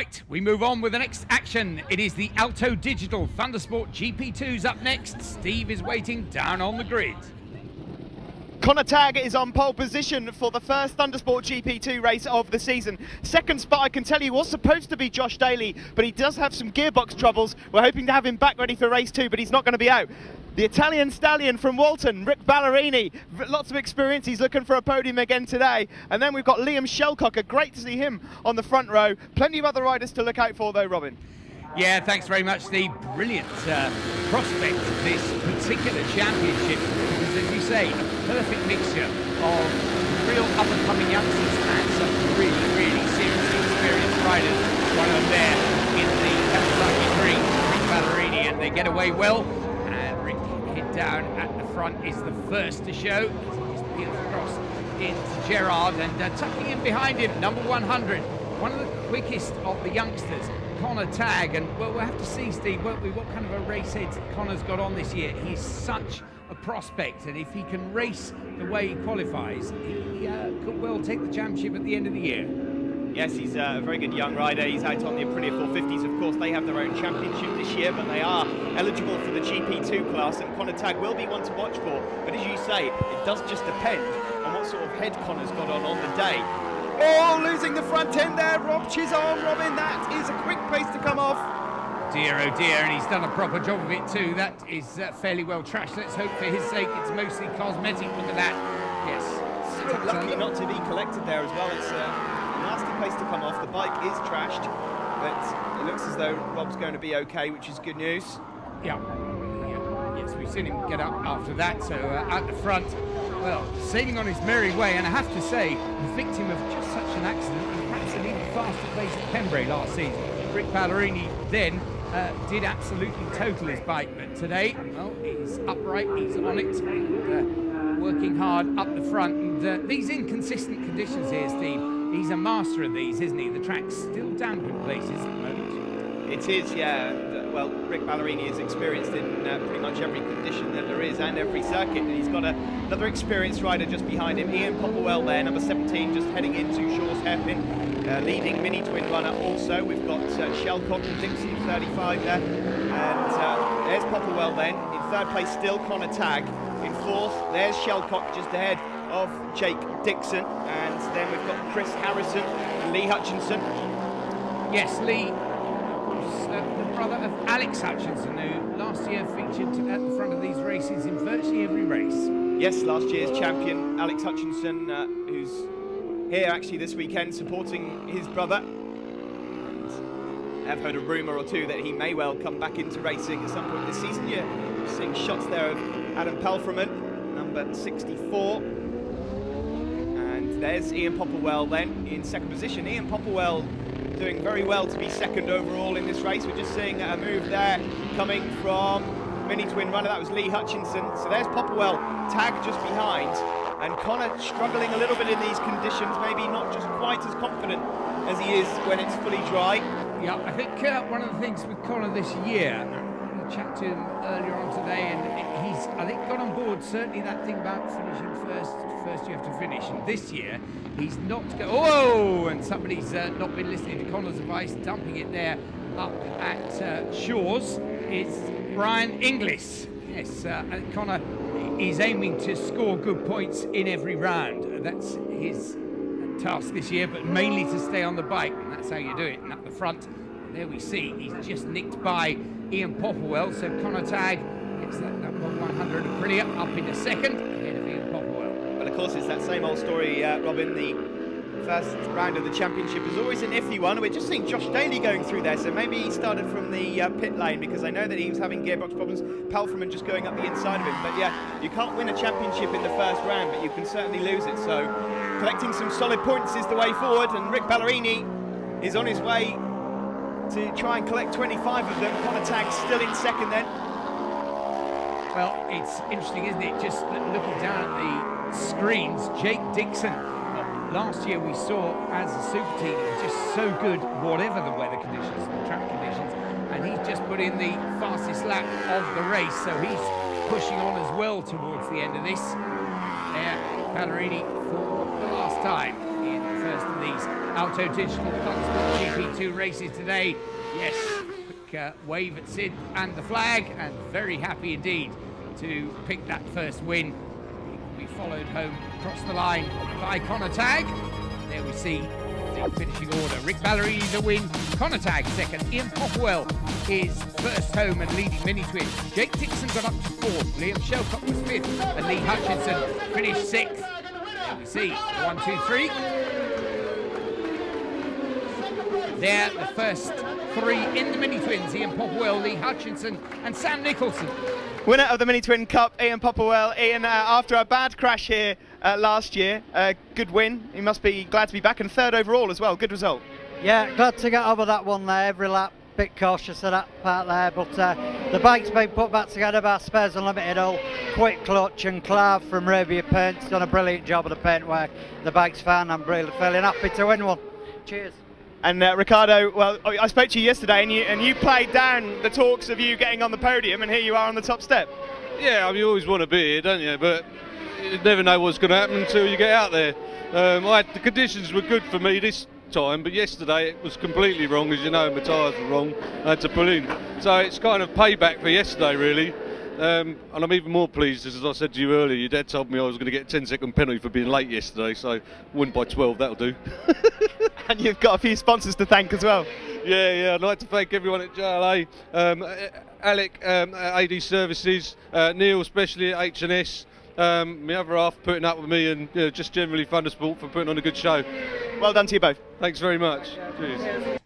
Right, we move on with the next action. It is the Alto Digital Thundersport GP2s up next. Steve is waiting down on the grid. Connor Tagg is on pole position for the first Thundersport GP2 race of the season. Second spot, I can tell you, was supposed to be Josh Daly, but he does have some gearbox troubles. We're hoping to have him back ready for race 2, but he's not going to be out. The Italian stallion from Walton, Rick Ballerini, lots of experience. He's looking for a podium again today. And then we've got Liam Shellcocker. Great to see him on the front row. Plenty of other riders to look out for though, Robin. Yeah, thanks very much, Steve. Brilliant prospect of this particular championship, because as you say, a perfect mixture of real up-and-coming youngsters and some really, really seriously experienced riders. One of them there in the Kawasaki green, Rick Ballerini, and they get away well. And Rick hit down at the front is the first to show. He just peels across into Gerard, and tucking in behind him, number 100. One of the quickest of the youngsters, Connor Tagg, and well, we'll have to see, Steve, won't we, what kind of a race head Connor's got on this year. He's such a prospect, and if he can race the way he qualifies, he could well take the championship at the end of the year. Yes, he's a very good young rider. He's out on the Aprilia 450s. Of course, they have their own championship this year, but they are eligible for the GP2 class, and Connor Tagg will be one to watch for. But as you say, it does just depend on what sort of head Connor's got on the day. Oh, losing the front end there, Rob Chisholm. Robin, that is a quick place to come off. Dear, oh dear, and he's done a proper job of it too. That is fairly well trashed. Let's hope for his sake it's mostly cosmetic. Look at that. Yes. So lucky not to be collected there as well. It's a nasty place to come off. The bike is trashed, but it looks as though Rob's going to be okay, which is good news. Yeah. Yes, we've seen him get up after that, so at the front, well, sailing on his merry way, and I have to say, the victim of just such an accident, and perhaps an even faster pace at Pembrey last season. Rick Ballerini then did absolutely total his bike, but today, well, he's upright, he's on it, and working hard up the front, and these inconsistent conditions here, Steve, he's a master of these, isn't he? The track's still damp in places at the moment. It is, yeah. Well, Rick Ballerini is experienced in pretty much every condition that there is and every circuit, and he's got another experienced rider just behind him, Ian Popplewell there, number 17, just heading into Shaw's hairpin, leading mini twin runner also. We've got Shellcock and Dixon 35 there, and there's Popplewell then, in third place still Connor Tagg, in fourth there's Shellcock just ahead of Jake Dixon, and then we've got Chris Harrison and Lee Hutchinson. Yes, Lee, the brother of Alex Hutchinson, who last year featured at the front of these races in virtually every race. Yes, last year's champion, Alex Hutchinson, who's here actually this weekend supporting his brother. I've heard a rumour or two that he may well come back into racing at some point this season. You're seeing shots there of Adam Pelfreman, number 64. And there's Ian Popplewell then in second position. Ian Popplewell doing very well to be second overall in this race. We're just seeing a move there coming from mini twin runner. That was Lee Hutchinson. So there's Popplewell, Tagg just behind, and Connor struggling a little bit in these conditions, maybe not just quite as confident as he is when it's fully dry. Yeah, I think one of the things with Connor this year, I chatted to him earlier on today, and he's, I think, got on board certainly that thing about finishing first you have to finish, and this year he's not to go, oh, and somebody's not been listening to Connor's advice, dumping it there up at Shaw's. It's Brian Inglis. Yes, and Connor is aiming to score good points in every round. That's his task this year, but mainly to stay on the bike, and that's how you do it. And up the front, there we see he's just nicked by Ian Popplewell, so Connor Tagg gets that number 100 Aprilia up into second, ahead of Ian Popplewell. Well, of course, it's that same old story, Robin. The first round of the championship is always an iffy one. We're just seeing Josh Daly going through there, so maybe he started from the pit lane, because I know that he was having gearbox problems. Pelfreman just going up the inside of him. But yeah, you can't win a championship in the first round, but you can certainly lose it. So collecting some solid points is the way forward, and Rick Ballerini is on his way to try and collect 25 of them. Connor Tagg still in second then. Well, it's interesting, isn't it? Just looking down at the screens, Jake Dixon. Last year we saw as a super team, he was just so good, whatever the weather conditions, the track conditions, and he's just put in the fastest lap of the race, so he's pushing on as well towards the end of this. Ballerini for the last time in first of these Alto Digital Thundersport GP2 races today. Yes, quick wave at Sid and the flag, and very happy indeed to pick that first win. He will be followed home across the line by Connor Tagg. There we see the finishing order. Rick Ballerini the win, Connor Tagg second, Ian Popwell is first home and leading Mini Twin. Jake Dixon got up to fourth, Liam Shelcock was fifth, and Lee Hutchinson finished sixth. There we see 1, 2, 3. There, the first three in the Mini Twins, Ian Popwell, Lee Hutchinson and Sam Nicholson. Winner of the Mini Twin Cup, Ian Popwell. Ian, after a bad crash here last year, good win. He must be glad to be back, and third overall as well. Good result. Yeah, glad to get over that one there. Every lap, bit cautious of that part there, but the bike's been put back together by Spares Unlimited Hull. Quick clutch, and Clive from Rabia Paint's done a brilliant job of the paint work. The bike's fine. I'm really feeling happy to win one. Cheers. And Ricardo, well, I spoke to you yesterday, and you played down the talks of you getting on the podium, and here you are on the top step. Yeah, I mean, you always want to be here, don't you? But you never know what's going to happen until you get out there. The conditions were good for me this time, but yesterday it was completely wrong. As you know, my tyres were wrong. I had to pull in. So it's kind of payback for yesterday, really. And I'm even more pleased, as I said to you earlier, your dad told me I was going to get a 10-second penalty for being late yesterday, so win by 12, that'll do. And you've got a few sponsors to thank as well. Yeah, I'd like to thank everyone at JLA, Alec at AD Services, Neil especially at H&S, my other half putting up with me, and just generally Thundersport for putting on a good show. Well done to you both. Thanks very much. Cheers.